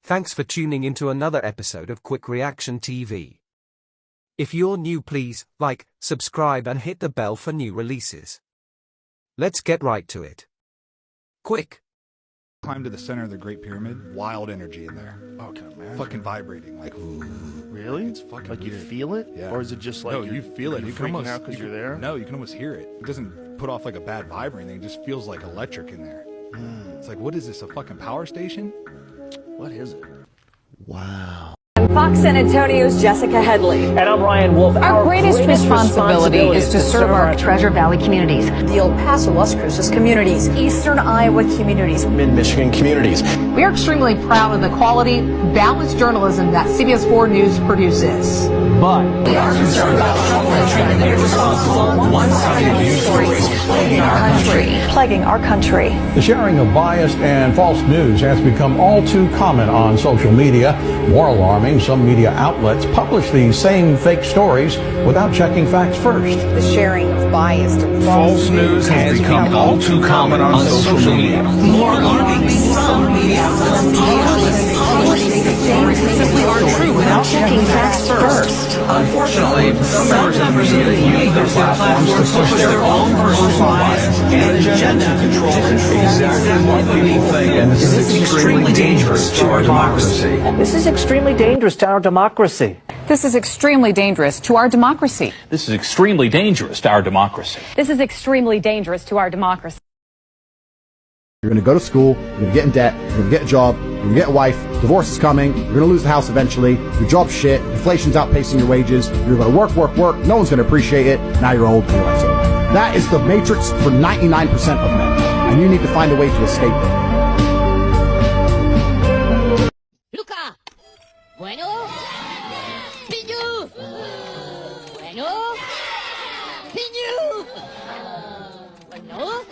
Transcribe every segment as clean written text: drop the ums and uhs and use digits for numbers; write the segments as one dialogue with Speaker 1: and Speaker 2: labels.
Speaker 1: Thanks for tuning into another episode of Quick Reaction TV. If you're new, please like, subscribe and hit the bell for new releases. Let's get right to it. Quick.
Speaker 2: Climb to the center of the Great Pyramid, wild energy in there.
Speaker 3: Oh, can I imagine?
Speaker 2: Fucking vibrating, like ooh.
Speaker 3: Really?
Speaker 2: It's fucking
Speaker 3: like you
Speaker 2: weird.
Speaker 3: feel it?
Speaker 2: Yeah.
Speaker 3: Or is it just like
Speaker 2: no, you feel it.
Speaker 3: You're
Speaker 2: You can
Speaker 3: freaking
Speaker 2: almost
Speaker 3: out because you're there?
Speaker 2: No, you can almost hear it. It doesn't put off like a bad vibe or anything. It just feels like electric in there. It's like, what is this? A fucking power station?
Speaker 3: What is it?
Speaker 4: Wow. I'm Fox San Antonio's Jessica Headley.
Speaker 5: And I'm Ryan Wolf.
Speaker 4: Our greatest responsibility is to serve our
Speaker 6: Treasure Valley communities,
Speaker 7: the El Paso, Las Cruces communities,
Speaker 6: Eastern Iowa communities,
Speaker 5: Mid-Michigan communities.
Speaker 7: We are extremely proud of the quality, balanced journalism that CBS 4 News produces.
Speaker 5: But
Speaker 6: we are concerned about troubling and irresponsible one-sided news stories plaguing our country.
Speaker 8: The sharing of biased and false news has become all too common on social media. More alarming, some media outlets publish these same fake stories without checking facts first.
Speaker 6: The sharing of biased and false
Speaker 5: news has become all too common on social media.
Speaker 6: More alarming, some media outlets simply aren't true without checking facts first.
Speaker 5: Unfortunately, some members of the media use their platforms to push their own personal bias and agenda to control exactly what people think. And this is extremely dangerous to our democracy.
Speaker 9: This is extremely dangerous to our democracy.
Speaker 10: This is extremely dangerous to our democracy.
Speaker 9: This is extremely dangerous to our democracy.
Speaker 10: This is extremely dangerous to our democracy.
Speaker 11: You're going to go to school, you're going to get in debt, you're going to get a job, you're going to get a wife, divorce is coming, you're going to lose the house eventually, your job's shit, inflation's outpacing your wages, you're going to work, no one's going to appreciate it, now you're old and your life's over. That is the matrix for 99% of men, and you need to find a way to escape it.
Speaker 12: Luca! Bueno? Piñu! Bueno? Piñu! Bueno?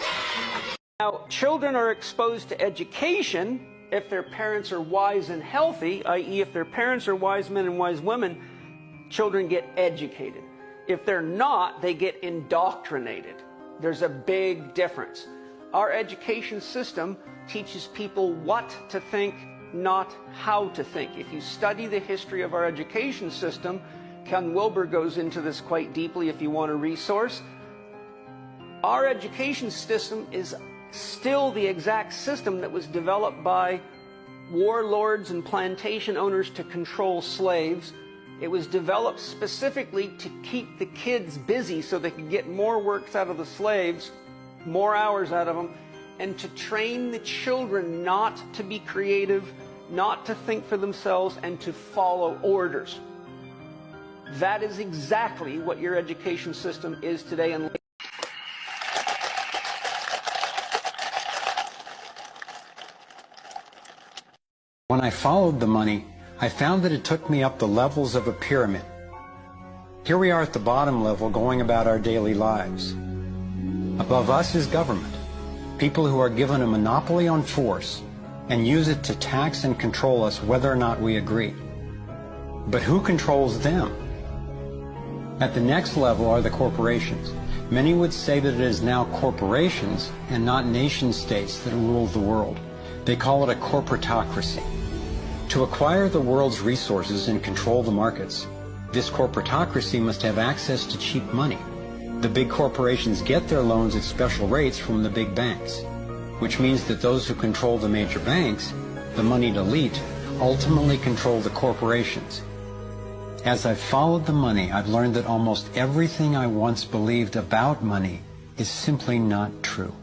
Speaker 13: Now, children are exposed to education if their parents are wise and healthy, i.e. if their parents are wise men and wise women, children get educated. If they're not, they get indoctrinated. There's a big difference. Our education system teaches people what to think, not how to think. If you study the history of our education system, Ken Wilber goes into this quite deeply if you want a resource. Our education system is still the exact system that was developed by warlords and plantation owners to control slaves. It was developed specifically to keep the kids busy so they could get more works out of the slaves, more hours out of them, and to train the children not to be creative, not to think for themselves, and to follow orders. That is exactly what your education system is today. And
Speaker 14: when I followed the money, I found that it took me up the levels of a pyramid. Here we are at the bottom level going about our daily lives. Above us is government, people who are given a monopoly on force and use it to tax and control us whether or not we agree. But who controls them? At the next level are the corporations. Many would say that it is now corporations and not nation states that rule the world. They call it a corporatocracy. To acquire the world's resources and control the markets, this corporatocracy must have access to cheap money. The big corporations get their loans at special rates from the big banks, which means that those who control the major banks, the moneyed elite, ultimately control the corporations. As I've followed the money, I've learned that almost everything I once believed about money is simply not true.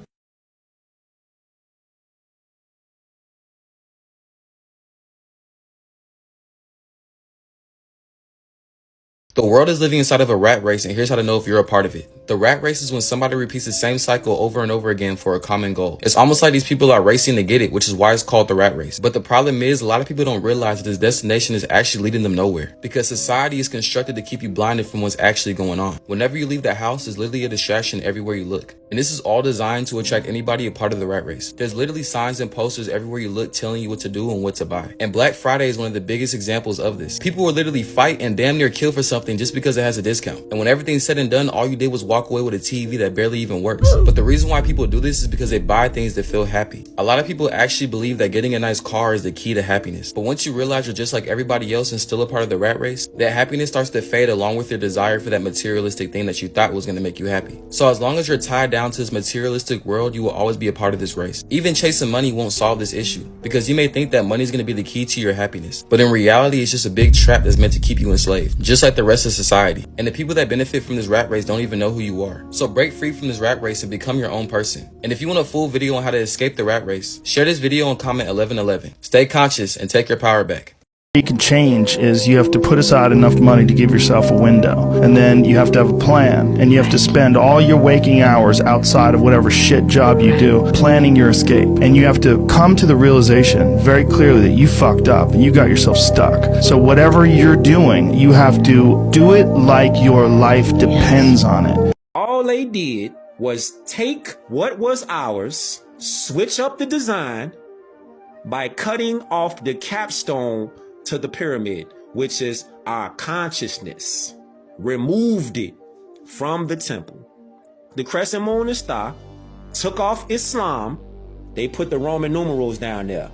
Speaker 15: The world is living inside of a rat race, and here's how to know if you're a part of it. The rat race is when somebody repeats the same cycle over and over again for a common goal. It's almost like these people are racing to get it, which is why it's called the rat race. But the problem is, a lot of people don't realize that this destination is actually leading them nowhere, because society is constructed to keep you blinded from what's actually going on. Whenever you leave the house, there's literally a distraction everywhere you look. And this is all designed to attract anybody a part of the rat race. There's literally signs and posters everywhere you look telling you what to do and what to buy. And Black Friday is one of the biggest examples of this. People will literally fight and damn near kill for something something just because it has a discount. And when everything's said and done, all you did was walk away with a TV that barely even works. But the reason why people do this is because they buy things that feel happy. A lot of people actually believe that getting a nice car is the key to happiness. But once you realize you're just like everybody else and still a part of the rat race, that happiness starts to fade along with your desire for that materialistic thing that you thought was going to make you happy. So as long as you're tied down to this materialistic world, you will always be a part of this race. Even chasing money won't solve this issue, because you may think that money is going to be the key to your happiness. But in reality, it's just a big trap that's meant to keep you enslaved, just like the rest of society. And the people that benefit from this rat race don't even know who you are. So break free from this rat race and become your own person. And if you want a full video on how to escape the rat race, share this video and comment 1111. Stay conscious and take your power back.
Speaker 3: You can change is you have to put aside enough money to give yourself a window, and then you have to have a plan, and you have to spend all your waking hours outside of whatever shit job you do planning your escape, and you have to come to the realization very clearly that you fucked up and you got yourself stuck. So whatever you're doing, you have to do it like your life depends on it.
Speaker 16: All they did was take what was ours, switch up the design by cutting off the capstone to the pyramid, which is our consciousness. Removed it from the temple. The crescent moon and star took off Islam. They put the Roman numerals down there.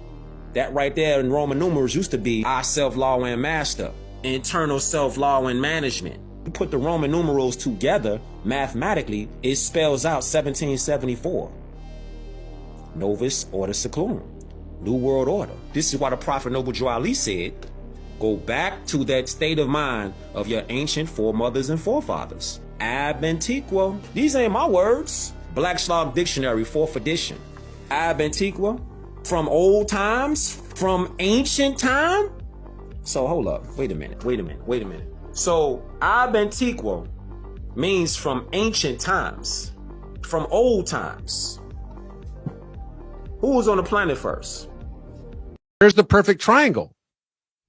Speaker 16: That right there in Roman numerals used to be our self-law and master, internal self-law and management. You put the Roman numerals together mathematically, it spells out 1774. Novus Ordo Seclorum. New World Order. This is why the Prophet Noble Drew Ali said, go back to that state of mind of your ancient foremothers and forefathers. Ab antiqua. These ain't my words. Blackstock Dictionary, 4th edition. Ab antiqua. From old times? From ancient time? So hold up. Wait a minute. So ab antiqua means from ancient times. From old times. Who was on the planet first?
Speaker 17: Here's the perfect triangle.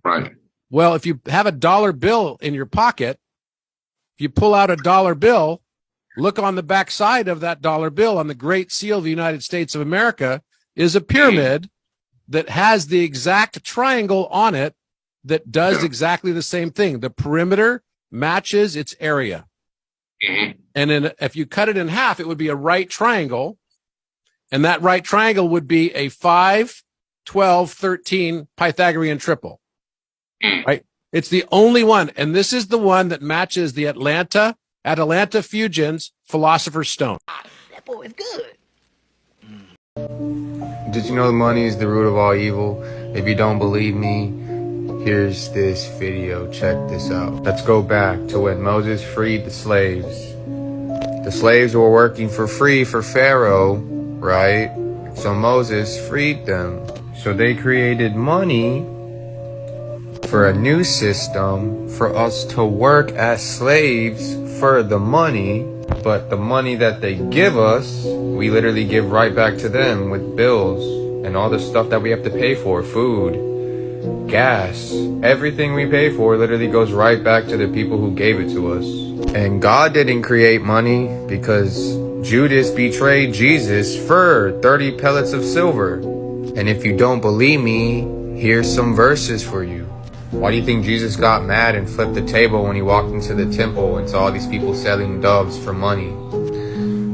Speaker 18: Right.
Speaker 17: Well, if you have a dollar bill in your pocket, if you pull out a dollar bill, look on the back side of that dollar bill on the Great Seal of the United States of America is a pyramid that has the exact triangle on it that does exactly the same thing. The perimeter matches its area. And then if you cut it in half, it would be a right triangle. And that right triangle would be a 5, 12, 13 Pythagorean triple, right? It's the only one. And this is the one that matches the Atlanta Fusion's Philosopher's Stone.
Speaker 12: That boy is good.
Speaker 18: Did you know money is the root of all evil? If you don't believe me, here's this video. Check this out. Let's go back to when Moses freed the slaves. The slaves were working for free for Pharaoh, right? So Moses freed them. So they created money for a new system for us to work as slaves for the money. But the money that they give us, we literally give right back to them with bills and all the stuff that we have to pay for, food, gas, everything we pay for literally goes right back to the people who gave it to us. And God didn't create money because Judas betrayed Jesus for 30 pellets of silver. And if you don't believe me, here's some verses for you. Why do you think Jesus got mad and flipped the table when he walked into the temple and saw all these people selling doves for money?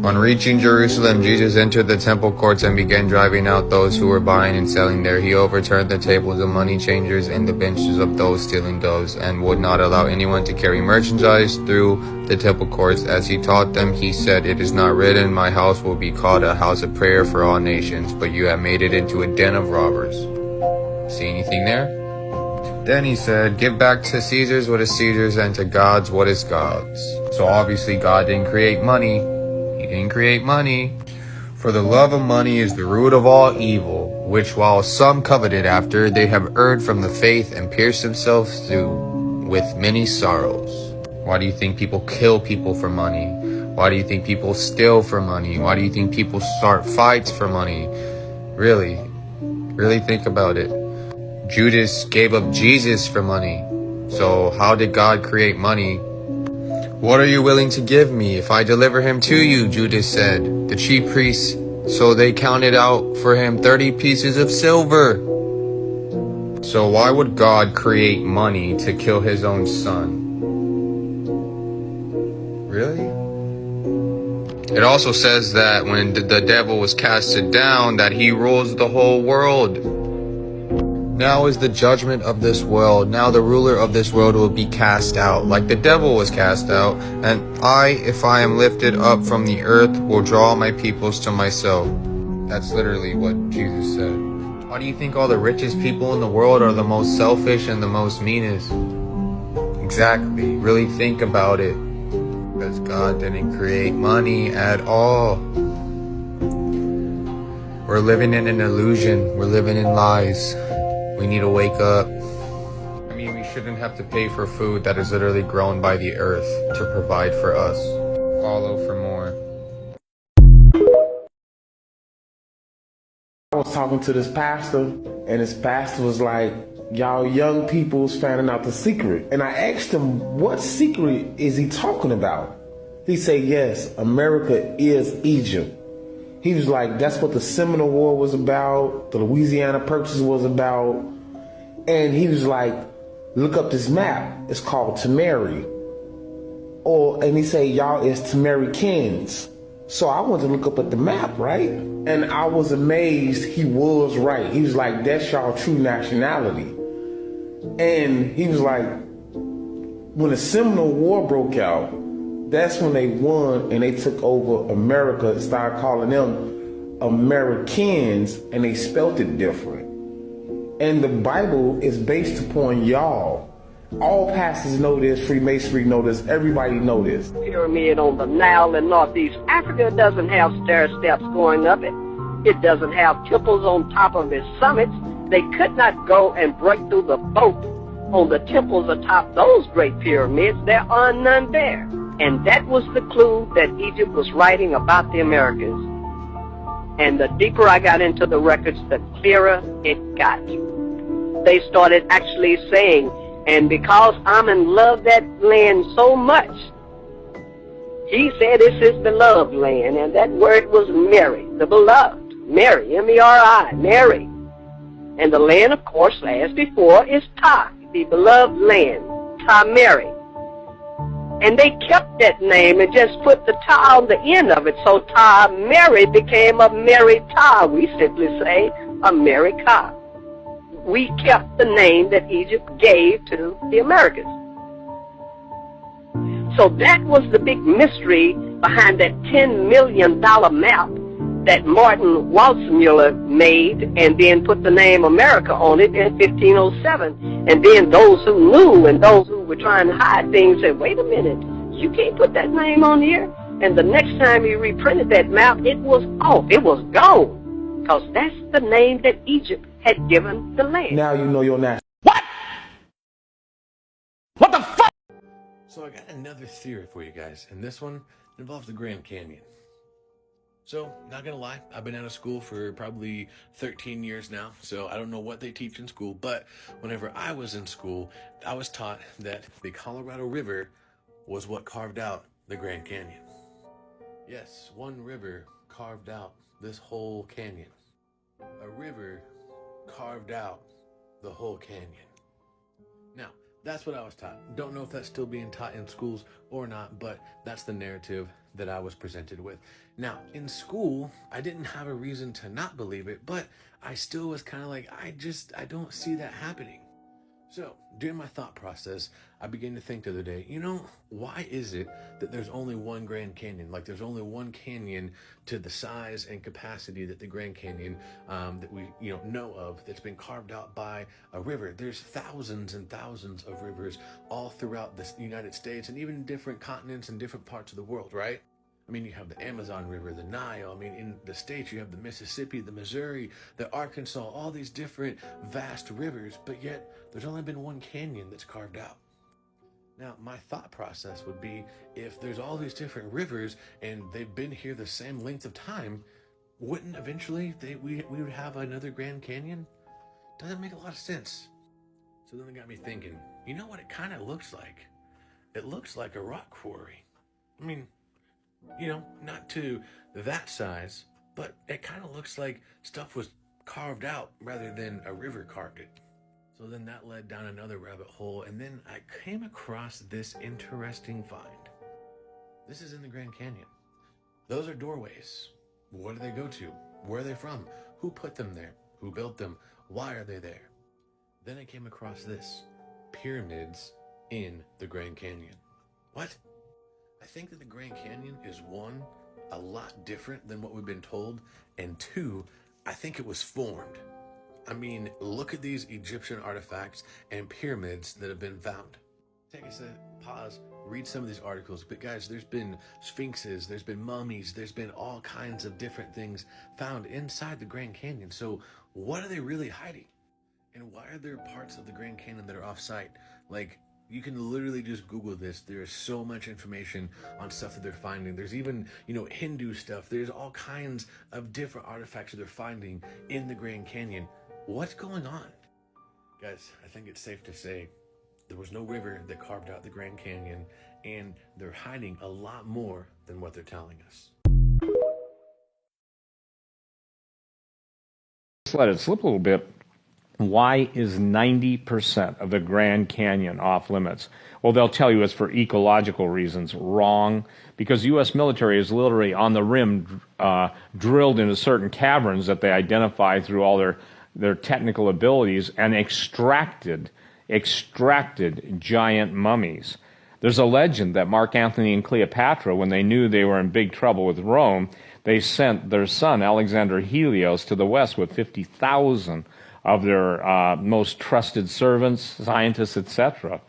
Speaker 18: On reaching Jerusalem, Jesus entered the temple courts and began driving out those who were buying and selling there. He overturned the tables of money changers and the benches of those stealing doves, and would not allow anyone to carry merchandise through the temple courts. As he taught them, he said, "It is not written, 'My house will be called a house of prayer for all nations,' but you have made it into a den of robbers." See anything there? Then he said, "Give back to Caesar's what is Caesar's and to God's what is God's." So obviously God didn't create money. He didn't create money. For the love of money is the root of all evil, which while some coveted after, they have erred from the faith and pierced themselves through with many sorrows. Why do you think people kill people for money? Why do you think people steal for money? Why do you think people start fights for money? Really think about it. Judas gave up Jesus for money. So how did God create money? "What are you willing to give me if I deliver him to you?" Judas said. The chief priests, so they counted out for him 30 pieces of silver. So why would God create money to kill his own son? Really? It also says that when the devil was casted down, that he rules the whole world. Now is the judgment of this world. Now the ruler of this world will be cast out, like the devil was cast out. And I, if I am lifted up from the earth, will draw my peoples to myself. That's literally what Jesus said. Why do you think all the richest people in the world are the most selfish and the most meanest? Exactly. Really think about it. Because God didn't create money at all. We're living in an illusion. We're living in lies. We need to wake up. I mean, we shouldn't have to pay for food that is literally grown by the earth to provide for us. Follow for more.
Speaker 19: I was talking to this pastor, and this pastor was like, y'all young people's finding out the secret. And I asked him, what secret is he talking about? He said, yes, America is Egypt. He was like, that's what the Seminole War was about, the Louisiana Purchase was about. And he was like, look up this map. It's called Tamari. And he said, y'all is Tamarikans. So I went to look up at the map, right? And I was amazed he was right. He was like, that's y'all true nationality. And he was like, when the Seminole War broke out, that's when they won and they took over America and started calling them Americans, and they spelt it different. And the Bible is based upon y'all. All pastors know this, Freemasonry know this, everybody know this.
Speaker 20: Pyramid on the Nile in Northeast Africa doesn't have stair steps going up it. It doesn't have temples on top of its summits. They could not go and break through the boat on the temples atop those great pyramids. There are none there. And that was the clue that Egypt was writing about the Americas. And the deeper I got into the records, the clearer it got. They started actually saying, and because I'm in love that land so much, he said it's his beloved land, and that word was Mary, the beloved. Mary, M-E-R-I, Mary. And the land, of course, as before, is Ta, the beloved land, Ta-Mary. And they kept that name and just put the Ta on the end of it, so Ta-Mary became a Mary-Ta. We simply say America. We kept the name that Egypt gave to the Americas. So that was the big mystery behind that $10 million map that Martin Waldseemüller made and then put the name America on it in 1507. And then those who knew and those who were trying to hide things said, wait a minute, you can't put that name on here. And the next time he reprinted that map, it was off. It was gone. Because that's the name that Egypt had given the land.
Speaker 19: Now you know your national.
Speaker 21: What the fuck? So I got another theory for you guys, and this one involves the Grand Canyon. So, not gonna lie, I've been out of school for probably 13 years now, so I don't know what they teach in school, but whenever I was in school, I was taught that the Colorado River was what carved out the Grand Canyon. Yes, one river carved out this whole canyon. A river carved out the whole canyon. Now, that's what I was taught. Don't know if that's still being taught in schools or not, but that's the narrative that I was presented with. Now, in school, I didn't have a reason to not believe it, but I still was kind of like, I don't see that happening. So, during my thought process, I began to think the other day, why is it that there's only one Grand Canyon? Like, there's only one canyon to the size and capacity that the Grand Canyon that we, know of, that's been carved out by a river. There's thousands and thousands of rivers all throughout the United States and even different continents and different parts of the world, right? I mean, you have the Amazon River, the Nile. I mean, in the States, you have the Mississippi, the Missouri, the Arkansas, all these different vast rivers, but yet there's only been one canyon that's carved out. Now, my thought process would be, if there's all these different rivers and they've been here the same length of time, wouldn't eventually we would have another Grand Canyon? Doesn't make a lot of sense. So then it got me thinking, you know what it kind of looks like? It looks like a rock quarry. I mean, not to that size, but it kind of looks like stuff was carved out rather than a river carved it. So then that led down another rabbit hole, and then I came across this interesting find. This is in the Grand Canyon. Those are doorways. What do they go to? Where are they from? Who put them there? Who built them? Why are they there? Then I came across this. Pyramids in the Grand Canyon. What? I think that the Grand Canyon is one, a lot different than what we've been told, and two, I think it was formed. I mean, look at these Egyptian artifacts and pyramids that have been found. Take a second, pause, read some of these articles. But guys, there's been sphinxes, there's been mummies, there's been all kinds of different things found inside the Grand Canyon. So what are they really hiding? And why are there parts of the Grand Canyon that are off-site? Like, you can literally just Google this. There is so much information on stuff that they're finding. There's even, Hindu stuff. There's all kinds of different artifacts that they're finding in the Grand Canyon. What's going on? Guys, I think it's safe to say there was no river that carved out the Grand Canyon, and they're hiding a lot more than what they're telling us.
Speaker 1: Let's let it slip a little bit. Why is 90% of the Grand Canyon off limits? Well, they'll tell you it's for ecological reasons. Wrong. Because the U.S. military is literally on the rim drilled into certain caverns that they identify through all their technical abilities and extracted giant mummies. There's a legend that Mark Antony and Cleopatra, when they knew they were in big trouble with Rome, they sent their son Alexander Helios to the west with 50,000 of their most trusted servants, scientists, etc.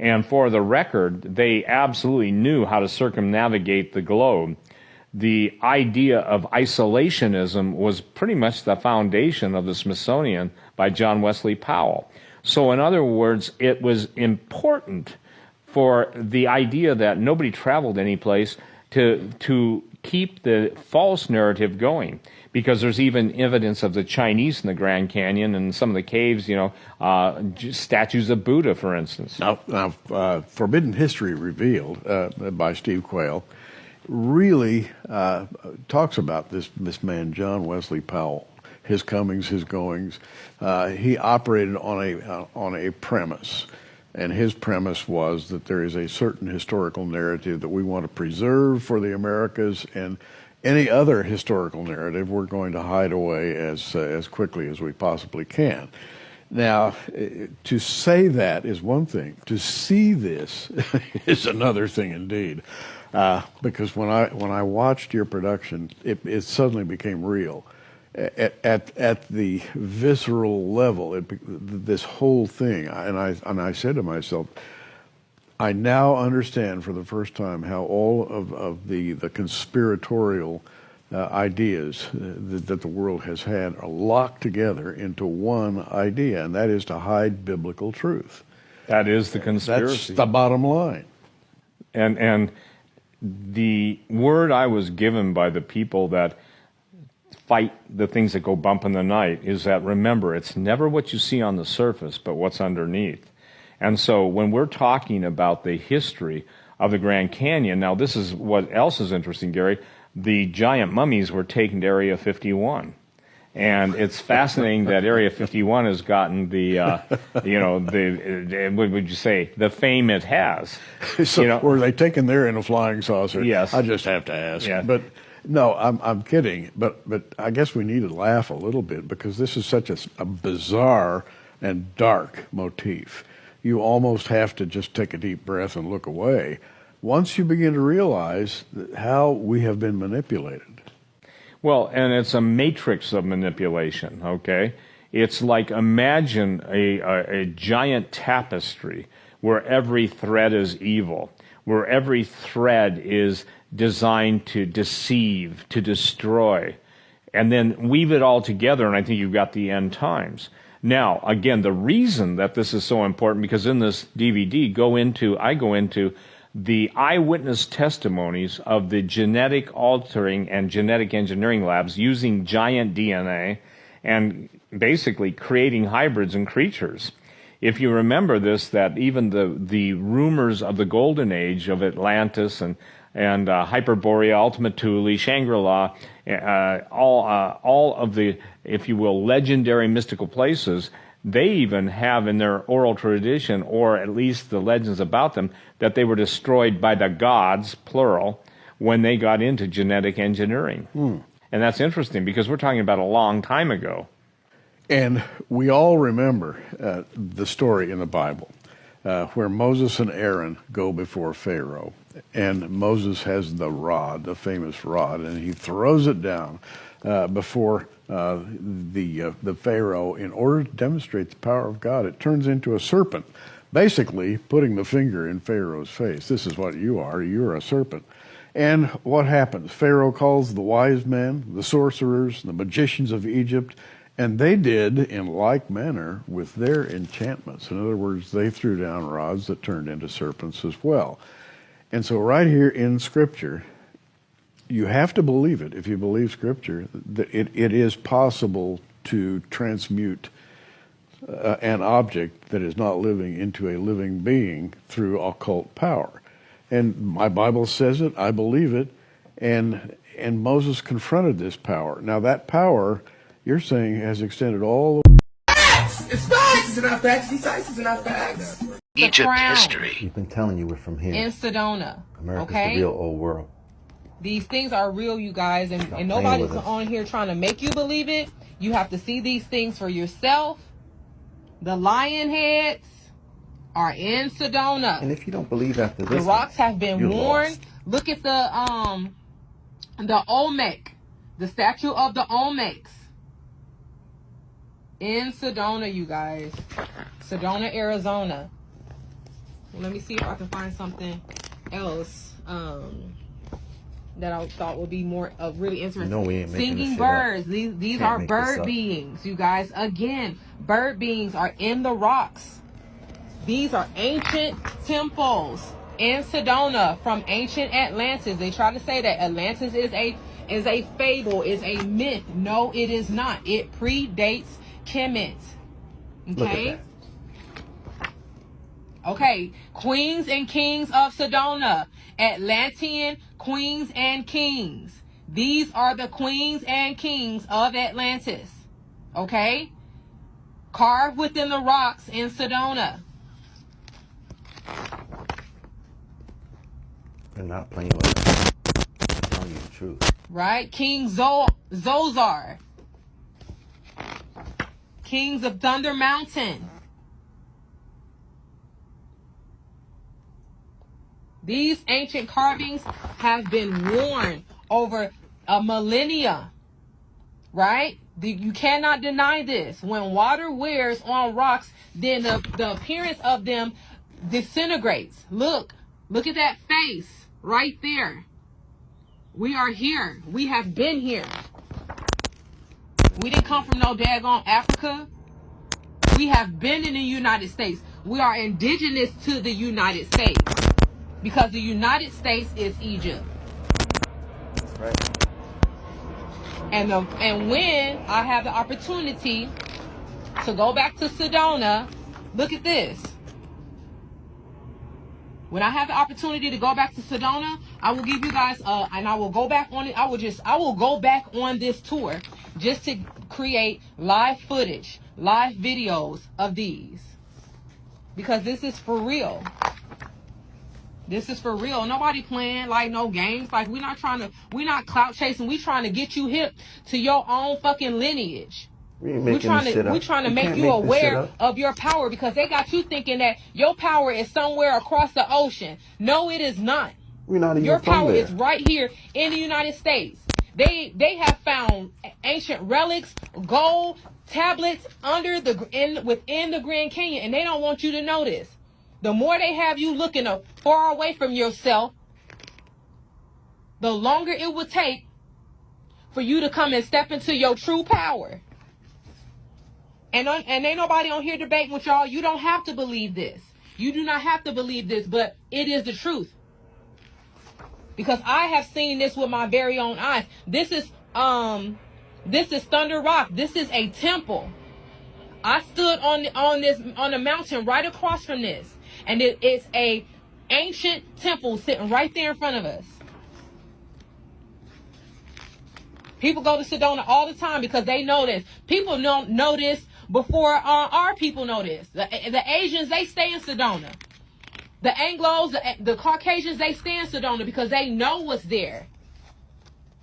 Speaker 1: And for the record, they absolutely knew how to circumnavigate the globe. The idea of isolationism was pretty much the foundation of the Smithsonian by John Wesley Powell. So in other words, it was important for the idea that nobody traveled any place to keep the false narrative going, because there's even evidence of the Chinese in the Grand Canyon and some of the caves, statues of Buddha, for instance.
Speaker 22: Now Forbidden History Revealed by Steve Quayle really talks about this man, John Wesley Powell, his comings, his goings. He operated on a premise. And his premise was that there is a certain historical narrative that we want to preserve for the Americas, and any other historical narrative we're going to hide away as quickly as we possibly can. Now, to say that is one thing. To see this is another thing indeed. Because when I watched your production, it suddenly became real. At the visceral level, this whole thing, and I said to myself, I now understand for the first time how all of the conspiratorial ideas that the world has had are locked together into one idea, and that is to hide biblical truth.
Speaker 1: That is the conspiracy.
Speaker 22: That's the bottom line.
Speaker 1: And the word I was given by the people that fight the things that go bump in the night is that, remember, it's never what you see on the surface, but what's underneath. And so when we're talking about the history of the Grand Canyon, now this is what else is interesting, Gary. The giant mummies were taken to Area 51. And it's fascinating that Area 51 has gotten the, what would you say, the fame it has.
Speaker 22: So were they taken there in a flying saucer?
Speaker 1: Yes.
Speaker 22: I just have to ask.
Speaker 1: Yeah.
Speaker 22: But no, I'm kidding. But I guess we need to laugh a little bit, because this is such a bizarre and dark motif. You almost have to just take a deep breath and look away once you begin to realize how we have been manipulated.
Speaker 1: Well, and it's a matrix of manipulation, okay? It's like, imagine a giant tapestry where every thread is evil, where every thread is designed to deceive, to destroy, and then weave it all together, and I think you've got the end times. Now, again, the reason that this is so important, because in this DVD, I go into the eyewitness testimonies of the genetic altering and genetic engineering labs using giant DNA and basically creating hybrids and creatures. If you remember this, that even the rumors of the golden age of Atlantis and Hyperborea, Ultima Thule, Shangri-La, all of the, if you will, legendary mystical places, They even have in their oral tradition, or at least the legends about them, that they were destroyed by the gods, plural, when they got into genetic engineering. And that's interesting because we're talking about a long time ago.
Speaker 22: And we all remember the story in the Bible where Moses and Aaron go before Pharaoh. And Moses has the rod, the famous rod, and he throws it down before the Pharaoh in order to demonstrate the power of God. It turns into a serpent, basically putting the finger in Pharaoh's face. This is what you are. You're a serpent. And what happens? Pharaoh calls the wise men, the sorcerers, the magicians of Egypt, and they did in like manner with their enchantments. In other words, they threw down rods that turned into serpents as well. And so right here in Scripture, you have to believe it. If you believe Scripture, that it is possible to transmute an object that is not living into a living being through occult power. And my Bible says it, I believe it, and Moses confronted this power. Now that power, you're saying, has extended all the
Speaker 2: It's facts! It's not facts. These sites is not facts.
Speaker 4: Egypt history.
Speaker 23: We've been telling you we're from here.
Speaker 24: In Sedona.
Speaker 23: America's
Speaker 24: okay?
Speaker 23: the real old world.
Speaker 24: These things are real, you guys, and nobody's on here trying to make you believe it. You have to see these things for yourself. The lion heads are in Sedona.
Speaker 23: And if you don't believe after this,
Speaker 24: the rocks have been worn.
Speaker 23: Lost.
Speaker 24: Look at the Olmec, the statue of the Olmecs in Sedona, you guys. Sedona, Arizona. Well, let me see if I can find something else that I thought would be more really interesting.
Speaker 23: No, we ain't making
Speaker 24: Singing
Speaker 23: this shit
Speaker 24: birds.
Speaker 23: up.
Speaker 24: These are bird beings, you guys. Again, bird beings are in the rocks. These are ancient temples in Sedona from ancient Atlantis. They try to say that Atlantis is a fable, is a myth. No, it is not. It predates Kemet. Okay? Okay, queens and kings of Sedona. Atlantean queens and kings. These are the queens and kings of Atlantis. Okay? Carved within the rocks in Sedona.
Speaker 23: They're not playing with us. I'm telling you the truth.
Speaker 24: Right? King Zozar. Kings of Thunder Mountain. These ancient carvings have been worn over a millennia. Right? You cannot deny this. When water wears on rocks, then the appearance of them disintegrates. Look at that face right there. We are here. We have been here. We didn't come from no daggone Africa. We have been in the United States. We are indigenous to the United States because the United States is Egypt.
Speaker 23: That's right.
Speaker 24: And when I have the opportunity to go back to Sedona, look at this. When I have the opportunity to go back to Sedona, I will give you guys and I will go back on it. I will go back on this tour just to create live footage, live videos of these. Because this is for real. This is for real. Nobody playing like no games. Like we're not clout chasing. We trying to get you hip to your own fucking lineage. We're trying to make you aware of your power because they got you thinking that your power is somewhere across the ocean. No, it is not.
Speaker 23: We're not even
Speaker 24: your power
Speaker 23: there.
Speaker 24: is right here in the United States. They have found ancient relics, gold tablets within the Grand Canyon, and they don't want you to know this. The more they have you looking far away from yourself, the longer it will take for you to come and step into your true power. And ain't nobody on here debating with y'all. You don't have to believe this. You do not have to believe this, but it is the truth. Because I have seen this with my very own eyes. This is Thunder Rock. This is a temple. I stood on the mountain right across from this. And it's a ancient temple sitting right there in front of us. People go to Sedona all the time because they know this. People don't know this before our people know this. The Asians, they stay in Sedona. The Anglos, the Caucasians, they stay in Sedona because they know what's there.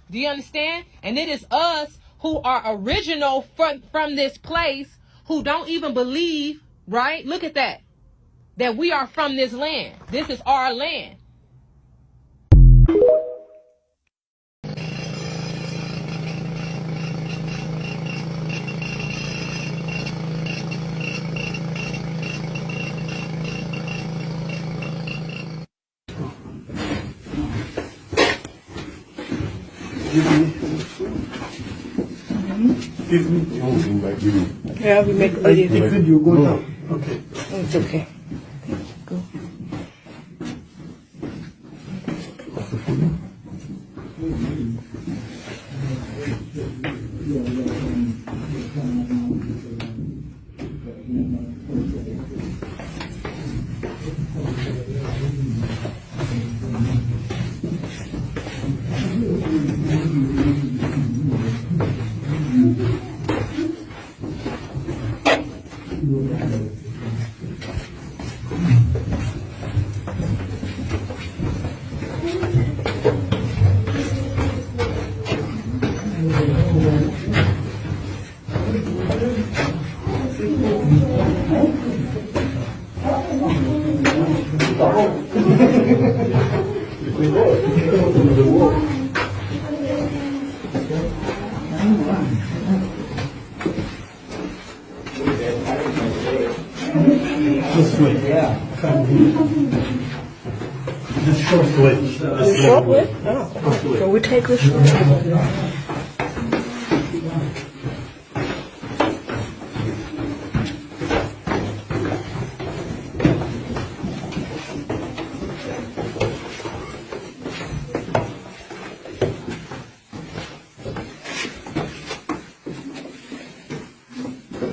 Speaker 24: Do you understand? And it is us who are original from this place who don't even believe, right? Look at that. That we are from this land. This is our land.
Speaker 4: Give me.
Speaker 6: Yeah, we make
Speaker 4: I take
Speaker 6: video.
Speaker 4: video, go down. Okay.
Speaker 6: Oh, it's okay. Go.
Speaker 4: This way. Yeah. This short way.
Speaker 6: The short way? Oh. So we take the short way.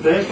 Speaker 4: Back.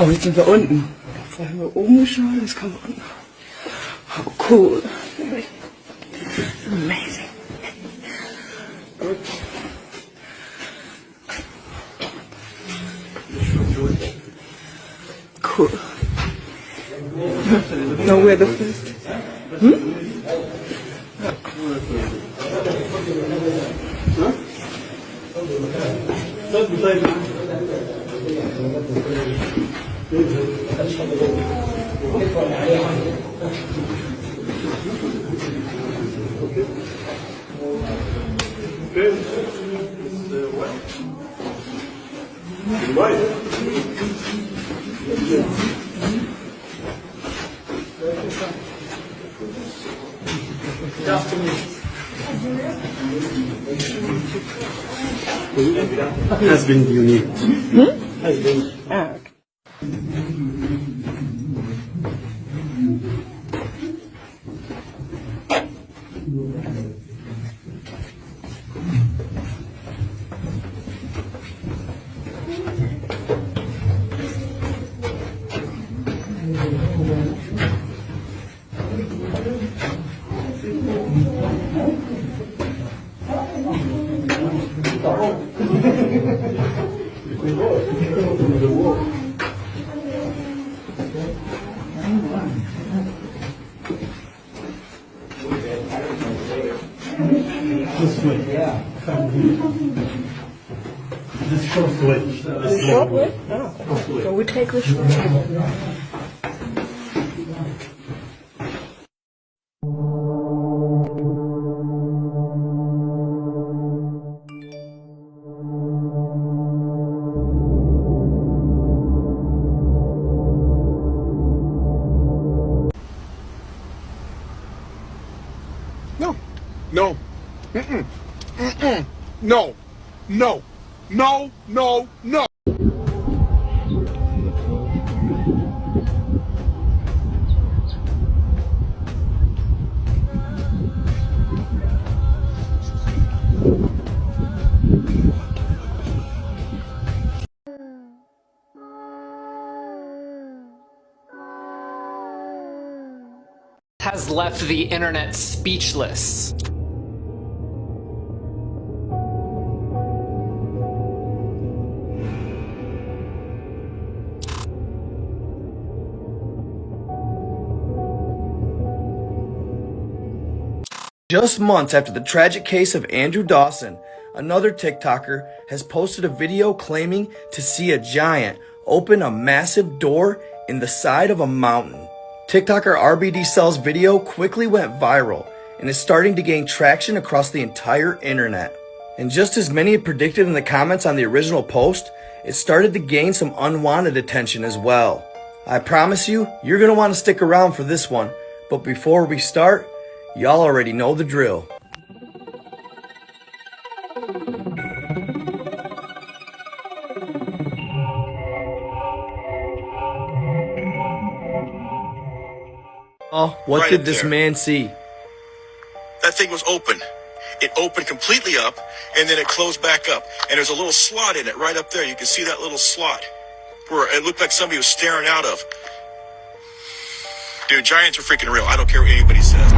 Speaker 6: Oh, jetzt sind wir unten. Vorher haben wir oben geschaut, jetzt kommen wir unten. Oh, cool. Amazing. Cool. Know where the first?
Speaker 4: Has been unique. Has been.
Speaker 6: Ah, okay.
Speaker 4: This way. Yeah. This short way.
Speaker 6: The short way? Oh. So we take the short way.
Speaker 2: No. No. No, no, no.
Speaker 5: Has left the internet speechless.
Speaker 7: Just months after the tragic case of Andrew Dawson, another TikToker has posted a video claiming to see a giant open a massive door in the side of a mountain. TikToker RBD Cell's video quickly went viral and is starting to gain traction across the entire internet. And just as many had predicted in the comments on the original post, it started to gain some unwanted attention as well. I promise you, you're going to want to stick around for this one, but before we start, y'all already know the drill. Oh, what
Speaker 8: Right
Speaker 7: did
Speaker 8: up
Speaker 7: this
Speaker 8: there.
Speaker 7: man see?
Speaker 8: That thing was open. It opened completely up, and then it closed back up. And there's a little slot in it right up there. You can see that little slot where it looked like somebody was staring out of. Dude, giants are freaking real. I don't care what anybody says.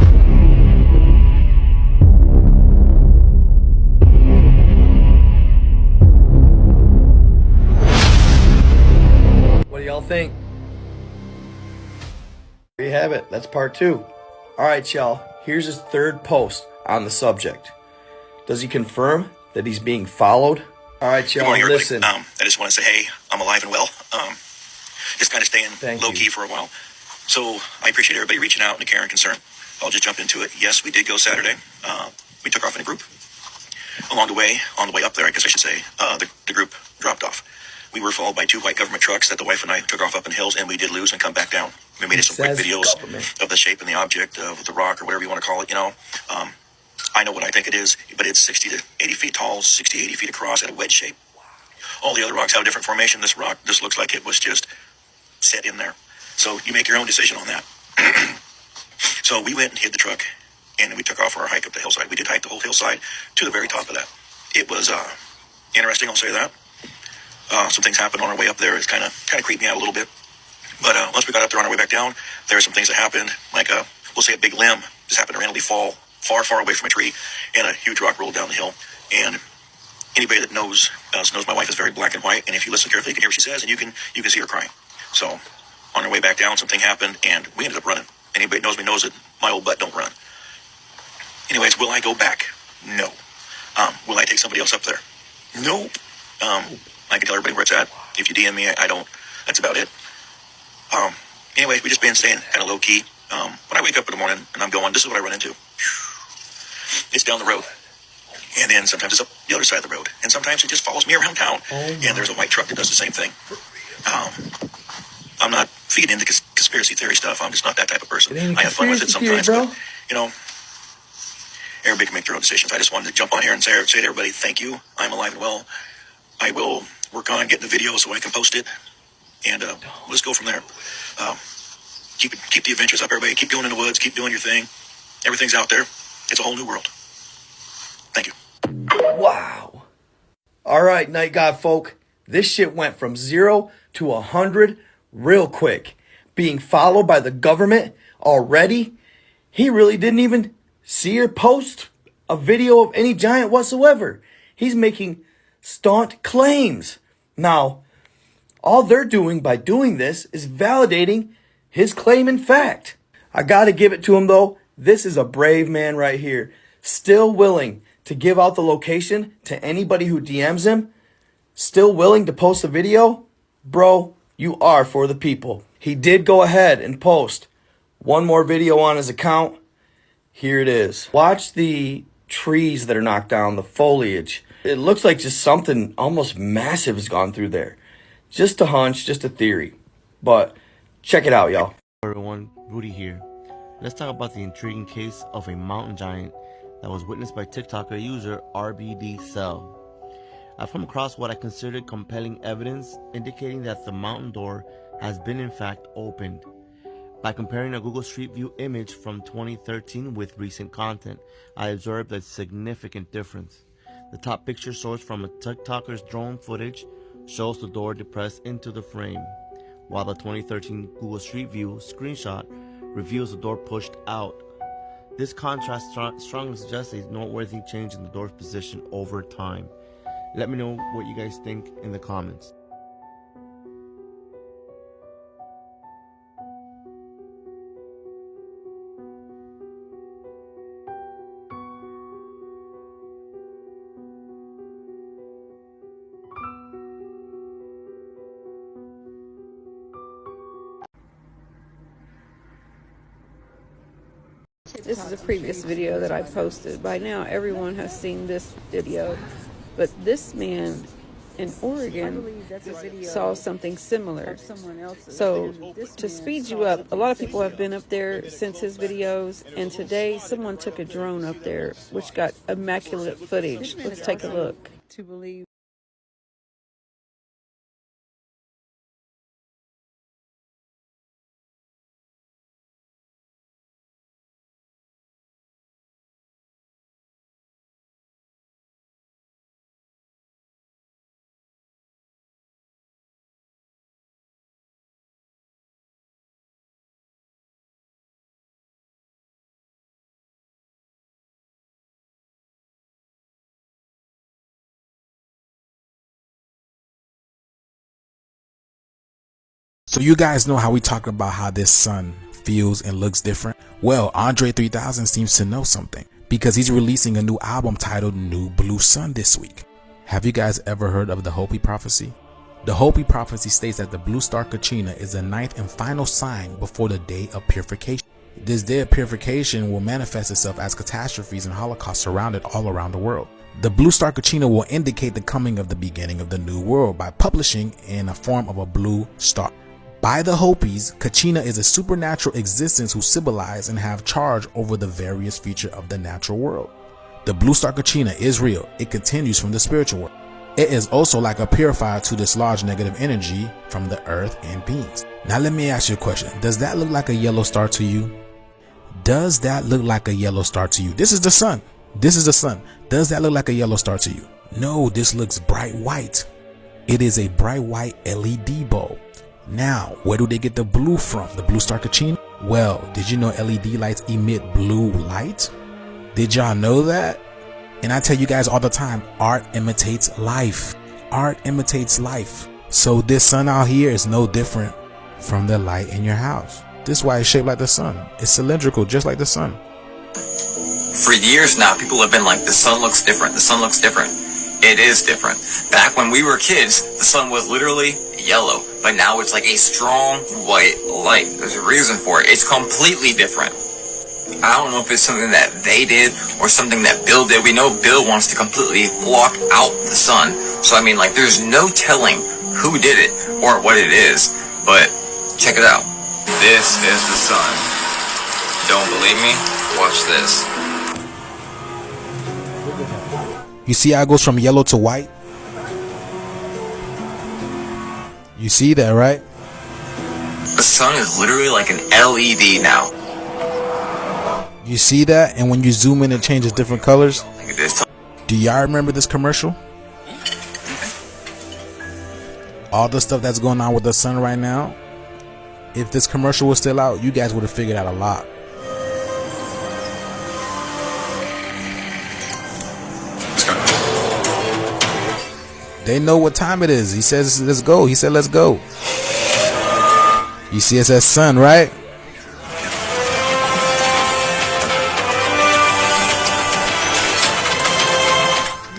Speaker 7: What do y'all think? There you have it. That's part 2. Alright, y'all. Here's his third post on the subject. Does he confirm that he's being followed? Alright,
Speaker 8: Good
Speaker 7: y'all,
Speaker 8: morning, everybody.
Speaker 7: listen.
Speaker 8: I just want to say, hey, I'm alive and well. Just kind of staying low-key for a while. So I appreciate everybody reaching out and the care and concern. I'll just jump into it. Yes, we did go Saturday. We took off in a group. On the way up there, I guess I should say, the group dropped off. We were followed by 2 white government trucks that the wife and I took off up in hills, and we did lose and come back down. We made some quick videos of the shape and the object of the rock or whatever you want to call it, you know. I know what I think it is, but it's 60 to 80 feet tall, 60, 80 feet across at a wedge shape. All the other rocks have a different formation. This rock, this looks like it was just set in there. So you make your own decision on that. So we went and hid the truck, and we took off for our hike up the hillside. We did hike the whole hillside to the very top of that. It was interesting, I'll say that. Some things happened on our way up there. It's kind of creeped me out a little bit. But once we got up there on our way back down, there were some things that happened. Like, we'll say a big limb just happened to randomly fall far, far away from a tree, and a huge rock rolled down the hill. And anybody that knows us knows my wife is very black and white, and if you listen carefully, you can hear what she says, and you can see her crying. So on our way back down, something happened, and we ended up running. Anybody that knows me knows that my old butt don't run. Anyways, will I go back? No. Will I take somebody else up there? Nope. I can tell everybody where it's at. If you DM me, I don't. That's about it. Anyways, we just been staying kind of low key. When I wake up in the morning and I'm going, this is what I run into. It's down the road. And then sometimes it's up the other side of the road. And sometimes it just follows me around town. And there's a white truck that does the same thing. I'm not feeding into conspiracy theory stuff. I'm just not that type of person. I have fun with it sometimes, but, you know, everybody can make their own decisions. I just wanted to jump on here and say to everybody, thank you. I'm alive and well. I will work on getting the video so I can post it. And let's go from there. Keep the adventures up, everybody. Keep going in the woods. Keep doing your thing. Everything's out there. It's a whole new world. Thank you.
Speaker 7: Wow. Alright, Night God folk. This shit went from 0 to 100 real quick. Being followed by the government already. He really didn't even see or post a video of any giant whatsoever. He's making staunch claims. Now, all they're doing by doing this is validating his claim in fact. I gotta give it to him though. This is a brave man right here. Still willing to give out the location to anybody who DMs him. Still willing to post a video. Bro, you are for the people. He did go ahead and post one more video on his account. Here it is. Watch the trees that are knocked down, the foliage. It looks like just something almost massive has gone through there. Just a hunch, just a theory. But check it out, y'all.
Speaker 9: Everyone, Rudy here. Let's talk about the intriguing case of a mountain giant
Speaker 23: that was witnessed by TikToker user RBDCell. I've come across what I considered compelling evidence indicating that the mountain door has been in fact opened. By comparing a Google Street View image from 2013 with recent content, I observed a significant difference. The top picture sourced from a TikToker's drone footage shows the door depressed into the frame, while the 2013 Google Street View screenshot reveals the door pushed out. This contrast strongly suggests a noteworthy change in the door's position over time. Let me know what you guys think in the comments.
Speaker 6: This is a previous video that I posted. By now, everyone has seen this video. But this man in Oregon saw something similar. So, to speed you up, a lot of people have been up there since his videos. And today, someone took a drone up there, which got immaculate footage. Let's take a look. To believe.
Speaker 9: So you guys know how we talk about how this sun feels and looks different? Well, Andre 3000 seems to know something because he's releasing a new album titled New Blue Sun this week. Have you guys ever heard of the Hopi prophecy? The Hopi prophecy states that the blue star Kachina is the ninth and final sign before the day of purification. This day of purification will manifest itself as catastrophes and holocausts surrounded all around the world. The blue star Kachina will indicate the coming of the beginning of the new world by publishing in a form of a blue star. By the Hopis, Kachina is a supernatural existence who symbolize and have charge over the various features of the natural world. The blue star Kachina is real. It continues from the spiritual world. It is also like a purifier to dislodge negative energy from the earth and beings. Now let me ask you a question. Does that look like a yellow star to you? Does that look like a yellow star to you? This is the sun. This is the sun. Does that look like a yellow star to you? No, this looks bright white. It is a bright white LED bulb. Now, where do they get the blue from? The blue star Kachina? Well, did you know LED lights emit blue light? Did y'all know that? And I tell you guys all the time, art imitates life. Art imitates life. So this sun out here is no different from the light in your house. This is why it's shaped like the sun. It's cylindrical, just like the sun.
Speaker 8: For years now, people have been like, the sun looks different. The sun looks different. It is different. Back when we were kids, the sun was literally yellow, but now it's like a strong white light. There's a reason for it. It's completely different. I don't know if it's something that they did or something that Bill did. We know Bill wants to completely block out the sun. So I mean, like, there's no telling who did it or what it is. But check it out. This is the sun. Don't believe me? Watch this.
Speaker 9: You see how it goes from yellow to white? You see that, right?
Speaker 8: The sun is literally like an LED now.
Speaker 9: You see that? And when you zoom in, it changes different colors. Do y'all remember this commercial? All the stuff that's going on with the sun right now. If this commercial was still out, you guys would have figured out a lot. They know what time it is. He says, let's go. He said, let's go. You see it says sun, right?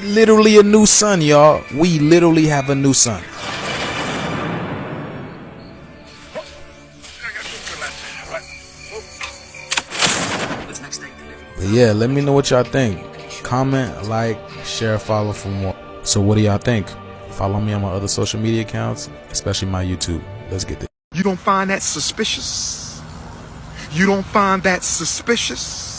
Speaker 9: Literally a new sun, y'all. We literally have a new sun. But yeah, let me know what y'all think. Comment, like, share, follow for more. So what do y'all think? Follow me on my other social media accounts, especially my YouTube. Let's get this.
Speaker 10: You don't find that suspicious? You don't find that suspicious?